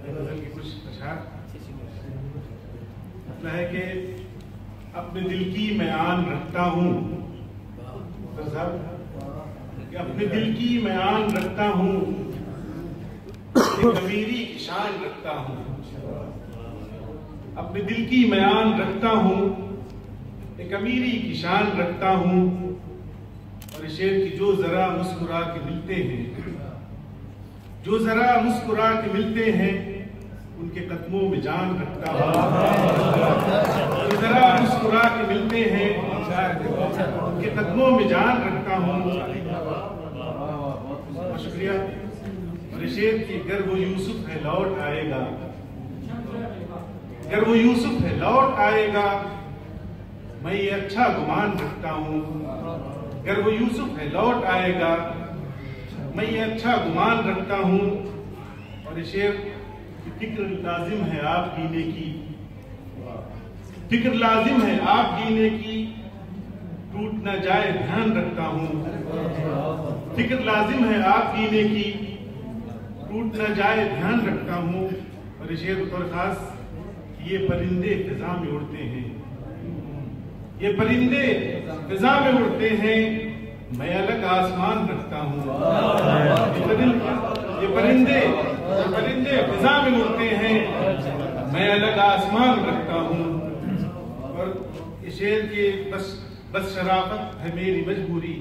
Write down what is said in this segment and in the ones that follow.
गजल की कुछ अशआर मतलब है कि अपने दिल की मैं आन रखता हूँ, कि अपने दिल की मैं आन रखता हूँ, एक अमीरी की शान रखता हूँ। अपने दिल की मैं आन रखता हूँ, एक अमीरी की शान रखता हूँ। और शेर की जो जरा मुस्कुरा के मिलते हैं, जो जरा मुस्कुरा के मिलते हैं, उनके कदमों में जान रखता हूँ। जो जरा मुस्कुरा के मिलते हैं, उनके कदमों में जान रखता हूँ। बहुत शुक्रिया। और शेर की अगर वो यूसुफ है लौट आएगा, अगर वो यूसुफ है लौट आएगा, मैं ये अच्छा गुमान रखता हूँ। अगर वो यूसुफ है लौट आएगा, मैं ये अच्छा गुमान रखता हूँ। और शेर की फिक्र लाजिम है आप जीने की, फिक्र लाजिम है आप जीने की, टूट न जाए ध्यान रखता हूँ। फिक्र लाजिम है आप जीने की, टूट न जाए ध्यान रखता हूँ। और शेर बतौर खास, ये परिंदे फिजा में उड़ते हैं, ये परिंदे फिजा में उड़ते हैं, मैं अलग आसमान रखता हूँ। ये परिंदे फिजा में उड़ते हैं, मैं अलग आसमान रखता हूँ। और शेर की बस शराफत है मेरी मजबूरी,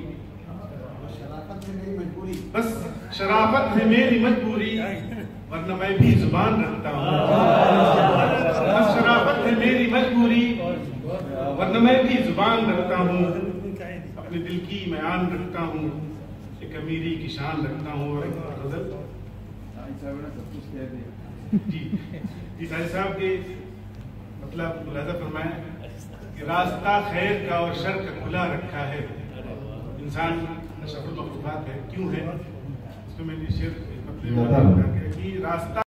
बस शराफत है मेरी मजबूरी, वरना मैं भी जुबान रखता हूँ। बस शराफत है मेरी मजबूरी, वरना मैं भी जुबान रखता हूँ। अपने दिल की मैं आन रखता हूँ, एक अमीरी की शान रखता हूँ। और गजल जी साहब के मतलब मुलाजा फरमाए कि रास्ता खैर का और शर का खुला रखा है, इंसान अशरफुल मखलूकात है, क्यों है? इसको मैंने शेर मतलब रास्ता